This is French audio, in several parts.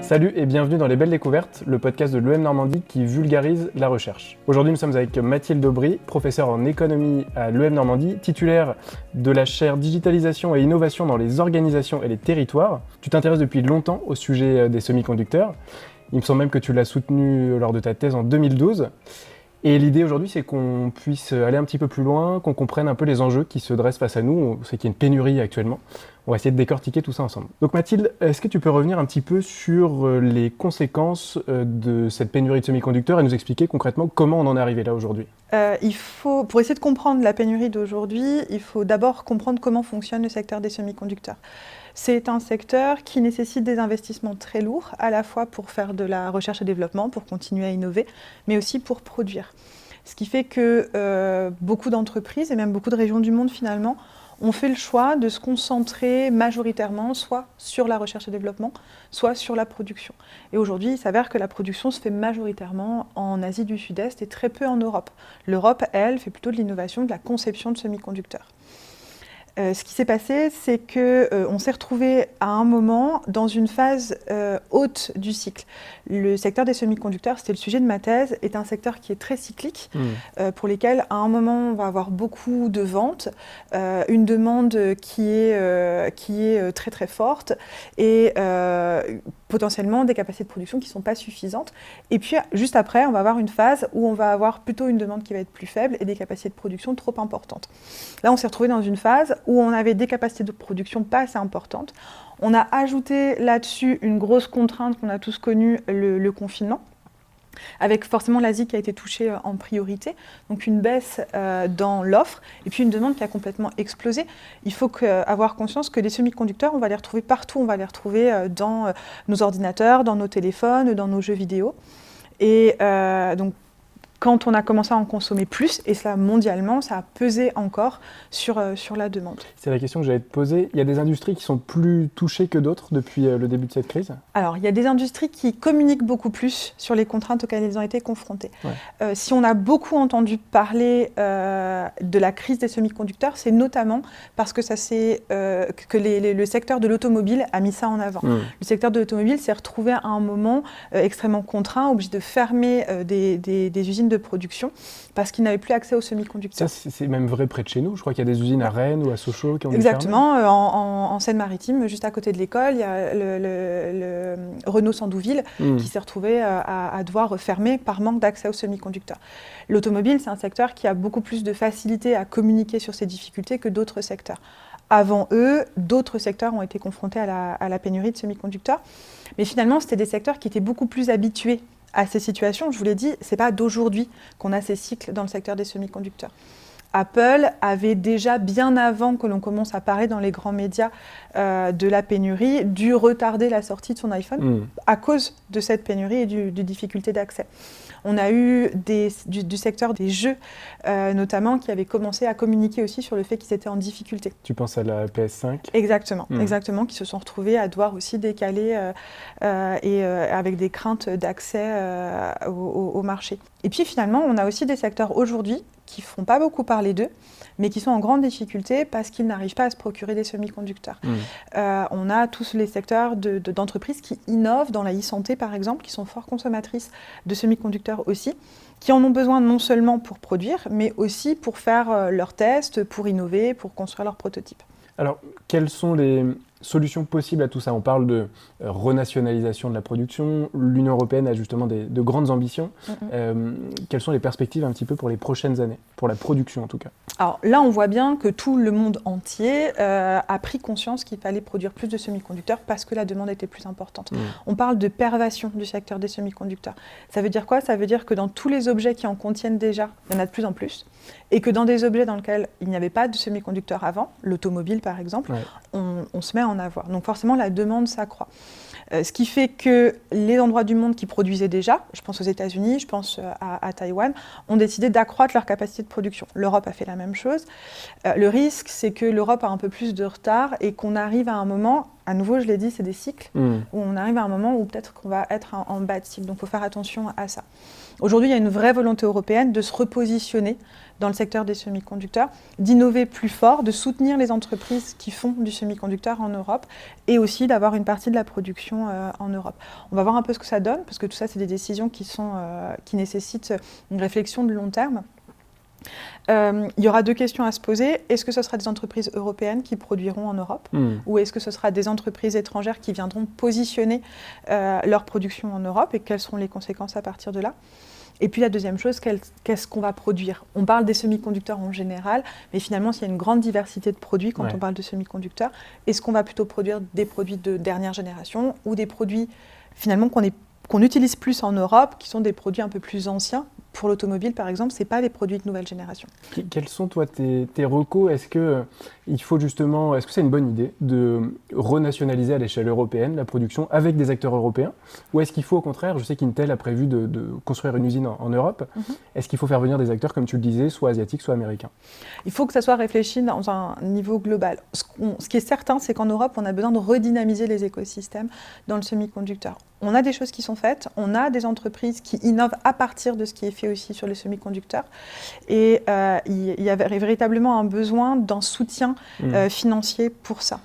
Salut et bienvenue dans Les Belles Découvertes, le podcast de l'EM Normandie qui vulgarise la recherche. Aujourd'hui, nous sommes avec Mathilde Aubry, professeure en économie à l'EM Normandie, titulaire de la chaire Digitalisation et Innovation dans les organisations et les territoires. Tu t'intéresses depuis longtemps au sujet des semi-conducteurs. Il me semble même que tu l'as soutenu lors de ta thèse en 2012. Et l'idée aujourd'hui, c'est qu'on puisse aller un petit peu plus loin, qu'on comprenne un peu les enjeux qui se dressent face à nous. On sait qu'il y a une pénurie actuellement. On va essayer de décortiquer tout ça ensemble. Donc Mathilde, est-ce que tu peux revenir un petit peu sur les conséquences de cette pénurie de semi-conducteurs et nous expliquer concrètement comment on en est arrivé là aujourd'hui ? Pour essayer de comprendre la pénurie d'aujourd'hui, il faut d'abord comprendre comment fonctionne le secteur des semi-conducteurs. C'est un secteur qui nécessite des investissements très lourds, à la fois pour faire de la recherche et développement, pour continuer à innover, mais aussi pour produire. Ce qui fait que beaucoup d'entreprises, et même beaucoup de régions du monde finalement, ont fait le choix de se concentrer majoritairement soit sur la recherche et développement, soit sur la production. Et aujourd'hui, il s'avère que la production se fait majoritairement en Asie du Sud-Est et très peu en Europe. L'Europe, elle, fait plutôt de l'innovation, de la conception de semi-conducteurs. Ce qui s'est passé, c'est qu'on s'est retrouvé à un moment dans une phase haute du cycle. Le secteur des semi-conducteurs, c'était le sujet de ma thèse, est un secteur qui est très cyclique, pour lesquels à un moment on va avoir beaucoup de ventes, une demande qui est très très forte et potentiellement des capacités de production qui ne sont pas suffisantes. Et puis juste après, on va avoir une phase où on va avoir plutôt une demande qui va être plus faible et des capacités de production trop importantes. Là, on s'est retrouvé dans une phase où on avait des capacités de production pas assez importantes. On a ajouté là-dessus une grosse contrainte qu'on a tous connue, le confinement, avec forcément l'Asie qui a été touchée en priorité, donc une baisse dans l'offre, et puis une demande qui a complètement explosé. Il faut avoir conscience que les semi-conducteurs, on va les retrouver partout, on va les retrouver dans nos ordinateurs, dans nos téléphones, dans nos jeux vidéo. Et donc, quand on a commencé à en consommer plus, et cela mondialement, ça a pesé encore sur la demande. C'est la question que j'allais te poser. Il y a des industries qui sont plus touchées que d'autres depuis le début de cette crise ? Alors, il y a des industries qui communiquent beaucoup plus sur les contraintes auxquelles elles ont été confrontées. Ouais. Si on a beaucoup entendu parler de la crise des semi-conducteurs, c'est notamment parce que le secteur de l'automobile a mis ça en avant. Le secteur de l'automobile s'est retrouvé à un moment extrêmement contraint, obligé de fermer des usines de production parce qu'ils n'avaient plus accès aux semi-conducteurs. Ça, c'est même vrai près de chez nous. Je crois qu'il y a des usines à Rennes ou à Sochaux qui ont dû Exactement. En Seine-Maritime, juste à côté de l'école, il y a le Renault Sandouville qui s'est retrouvé à devoir fermer par manque d'accès aux semi-conducteurs. L'automobile, c'est un secteur qui a beaucoup plus de facilité à communiquer sur ces difficultés que d'autres secteurs. Avant eux, d'autres secteurs ont été confrontés à la pénurie de semi-conducteurs. Mais finalement, c'était des secteurs qui étaient beaucoup plus habitués à ces situations. Je vous l'ai dit, ce n'est pas d'aujourd'hui qu'on a ces cycles dans le secteur des semi-conducteurs. Apple avait déjà, bien avant que l'on commence à parler dans les grands médias de la pénurie, dû retarder la sortie de son iPhone à cause de cette pénurie et de difficultés d'accès. On a eu du secteur des jeux, notamment, qui avaient commencé à communiquer aussi sur le fait qu'ils étaient en difficulté. Tu penses à la PS5 ? Exactement, exactement, qui se sont retrouvés à devoir aussi décaler avec des craintes d'accès au marché. Et puis finalement, on a aussi des secteurs aujourd'hui qui ne font pas beaucoup parler d'eux, mais qui sont en grande difficulté parce qu'ils n'arrivent pas à se procurer des semi-conducteurs. On a tous les secteurs d'entreprises qui innovent dans la e-santé, par exemple, qui sont fort consommatrices de semi-conducteurs aussi, qui en ont besoin non seulement pour produire, mais aussi pour faire leurs tests, pour innover, pour construire leurs prototypes. Alors, quelles sont les solutions possibles à tout ça ? On parle de renationalisation de la production. L'Union européenne a justement de grandes ambitions. Quelles sont les perspectives un petit peu pour les prochaines années, pour la production en tout cas ? Alors là, on voit bien que tout le monde entier a pris conscience qu'il fallait produire plus de semi-conducteurs parce que la demande était plus importante. On parle de pervation du secteur des semi-conducteurs. Ça veut dire quoi ? Ça veut dire que dans tous les objets qui en contiennent déjà, il y en a de plus en plus, et que dans des objets dans lesquels il n'y avait pas de semi-conducteurs avant, l'automobile par exemple, on se met à en avoir. Donc forcément, la demande s'accroît. Ce qui fait que les endroits du monde qui produisaient déjà, je pense aux États-Unis, je pense à Taïwan, ont décidé d'accroître leur capacité de production. L'Europe a fait la même chose. Le risque, c'est que l'Europe a un peu plus de retard et qu'on arrive à un moment, à nouveau, je l'ai dit, c'est des cycles où on arrive à un moment où peut-être qu'on va être en bas de cycle. Donc, il faut faire attention à ça. Aujourd'hui, il y a une vraie volonté européenne de se repositionner dans le secteur des semi-conducteurs, d'innover plus fort, de soutenir les entreprises qui font du semi-conducteur en Europe et aussi d'avoir une partie de la production en Europe. On va voir un peu ce que ça donne, parce que tout ça, c'est des décisions qui nécessitent une réflexion de long terme. Il y aura deux questions à se poser. Est-ce que ce sera des entreprises européennes qui produiront en Europe ou est-ce que ce sera des entreprises étrangères qui viendront positionner leur production en Europe et quelles seront les conséquences à partir de là? Et puis la deuxième chose, qu'est-ce qu'on va produire? On parle des semi-conducteurs en général, mais finalement, s'il y a une grande diversité de produits quand on parle de semi-conducteurs, est-ce qu'on va plutôt produire des produits de dernière génération ou des produits finalement qu'on utilise plus en Europe, qui sont des produits un peu plus anciens? Pour l'automobile, par exemple, ce n'est pas des produits de nouvelle génération. Quels sont, toi, tes recos? Est-ce que c'est une bonne idée de renationaliser à l'échelle européenne la production avec des acteurs européens? Ou est-ce qu'il faut, au contraire, je sais qu'Intel a prévu de construire une usine en Europe, est-ce qu'il faut faire venir des acteurs, comme tu le disais, soit asiatiques, soit américains? Il faut que ça soit réfléchi dans un niveau global. Ce qui est certain, c'est qu'en Europe, on a besoin de redynamiser les écosystèmes dans le semi-conducteur. On a des choses qui sont faites, on a des entreprises qui innovent à partir de ce qui est fait aussi sur les semi-conducteurs. Et il y avait véritablement un besoin d'un soutien financier pour ça.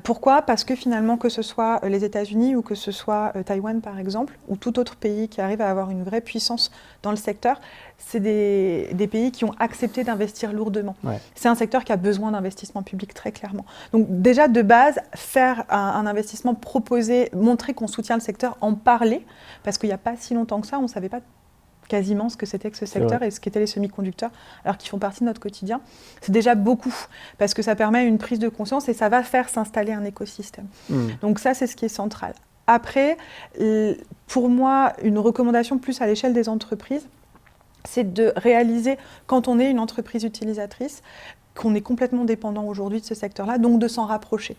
Pourquoi? Parce que finalement, que ce soit les États-Unis ou que ce soit Taïwan, par exemple, ou tout autre pays qui arrive à avoir une vraie puissance dans le secteur, c'est des pays qui ont accepté d'investir lourdement. C'est un secteur qui a besoin d'investissement public, très clairement. Donc déjà, de base, faire un investissement proposé, montrer qu'on soutient le secteur, en parler, parce qu'il n'y a pas si longtemps que ça, on ne savait pas quasiment ce que c'était que ce secteur et ce qu'étaient les semi-conducteurs, alors qu'ils font partie de notre quotidien. C'est déjà beaucoup, parce que ça permet une prise de conscience et ça va faire s'installer un écosystème. Donc ça, c'est ce qui est central. Après, pour moi, une recommandation plus à l'échelle des entreprises, c'est de réaliser, quand on est une entreprise utilisatrice, qu'on est complètement dépendant aujourd'hui de ce secteur-là, donc de s'en rapprocher.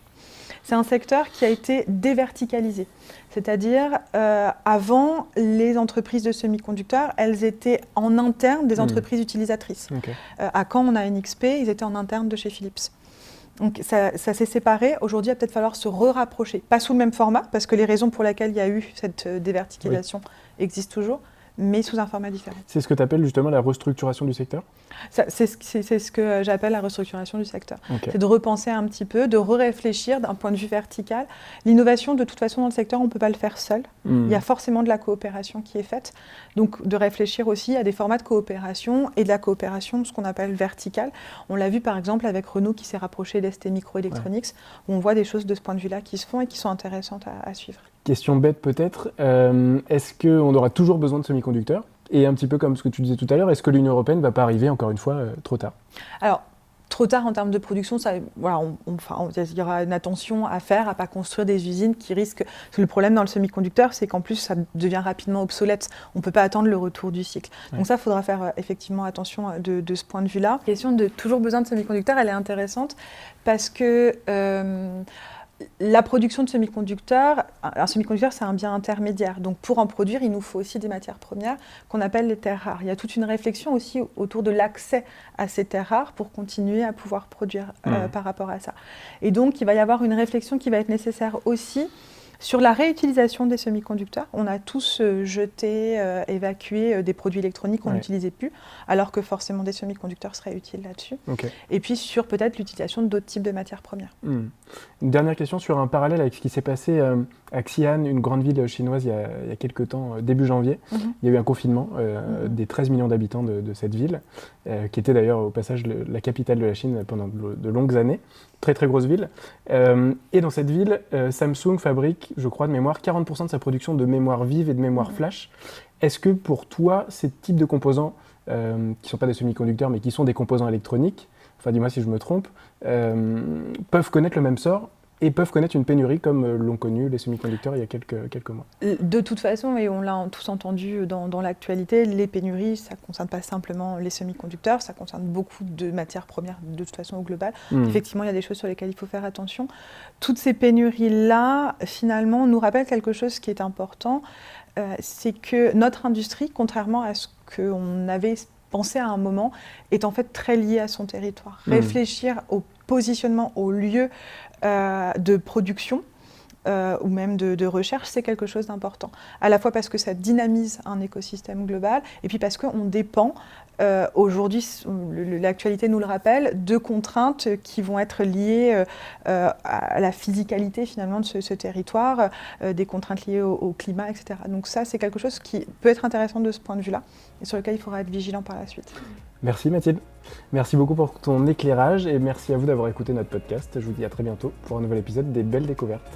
C'est un secteur qui a été déverticalisé. C'est-à-dire, avant, les entreprises de semi-conducteurs, elles étaient en interne des entreprises utilisatrices. À Caen, on a NXP, ils étaient en interne de chez Philips. Donc ça s'est séparé. Aujourd'hui, il va peut-être falloir se rapprocher. Pas sous le même format, parce que les raisons pour lesquelles il y a eu cette déverticalisation existent toujours, mais sous un format différent. C'est ce que tu appelles justement la restructuration du secteur? C'est ce que j'appelle la restructuration du secteur. C'est de repenser un petit peu, de réfléchir d'un point de vue vertical. L'innovation, de toute façon, dans le secteur, on ne peut pas le faire seul. Il y a forcément de la coopération qui est faite. Donc, de réfléchir aussi à des formats de coopération et de la coopération, ce qu'on appelle verticale. On l'a vu, par exemple, avec Renault qui s'est rapproché d'ST Microelectronics, où on voit des choses de ce point de vue-là qui se font et qui sont intéressantes à suivre. Question bête peut-être, est-ce qu'on aura toujours besoin de semi-conducteurs? Et un petit peu comme ce que tu disais tout à l'heure, est-ce que l'Union européenne ne va pas arriver, encore une fois, trop tard? Alors, trop tard en termes de production, ça, voilà, il y aura une attention à faire, à ne pas construire des usines qui risquent... Parce que le problème dans le semi-conducteur, c'est qu'en plus, ça devient rapidement obsolète. On ne peut pas attendre le retour du cycle. Donc ça, il faudra faire effectivement attention de ce point de vue-là. La question de toujours besoin de semi-conducteurs, elle est intéressante parce que... la production de semi-conducteurs, un semi-conducteur, c'est un bien intermédiaire. Donc, pour en produire, il nous faut aussi des matières premières qu'on appelle les terres rares. Il y a toute une réflexion aussi autour de l'accès à ces terres rares pour continuer à pouvoir produire par rapport à ça. Et donc, il va y avoir une réflexion qui va être nécessaire aussi sur la réutilisation des semi-conducteurs. On a tous jeté, évacué des produits électroniques qu'on n'utilisait plus, alors que forcément des semi-conducteurs seraient utiles là-dessus. Et puis sur peut-être l'utilisation d'autres types de matières premières. Une dernière question sur un parallèle avec ce qui s'est passé à Xi'an, une grande ville chinoise, il y a quelques temps, début janvier. Il y a eu un confinement des 13 millions d'habitants de cette ville, qui était d'ailleurs au passage la capitale de la Chine pendant de longues années. Très très grosse ville. Et dans cette ville, Samsung fabrique, je crois de mémoire, 40% de sa production de mémoire vive et de mémoire flash. Est-ce que pour toi, ces types de composants, qui ne sont pas des semi-conducteurs, mais qui sont des composants électroniques, enfin dis-moi si je me trompe, peuvent connaître le même sort et peuvent connaître une pénurie comme l'ont connu les semi-conducteurs il y a quelques mois? De toute façon, et on l'a tous entendu dans l'actualité, les pénuries, ça ne concerne pas simplement les semi-conducteurs, ça concerne beaucoup de matières premières de toute façon au global. Effectivement, il y a des choses sur lesquelles il faut faire attention. Toutes ces pénuries-là, finalement, nous rappellent quelque chose qui est important, c'est que notre industrie, contrairement à ce qu'on avait pensé à un moment, est en fait très liée à son territoire. Réfléchir au positionnement, au lieu de production, ou même de recherche, c'est quelque chose d'important. À la fois parce que ça dynamise un écosystème global, et puis parce qu'on dépend, aujourd'hui, l'actualité nous le rappelle, de contraintes qui vont être liées à la physicalité finalement de ce territoire, des contraintes liées au climat, etc. Donc ça, c'est quelque chose qui peut être intéressant de ce point de vue-là, et sur lequel il faudra être vigilant par la suite. Merci Mathilde. Merci beaucoup pour ton éclairage et merci à vous d'avoir écouté notre podcast. Je vous dis à très bientôt pour un nouvel épisode des Belles Découvertes.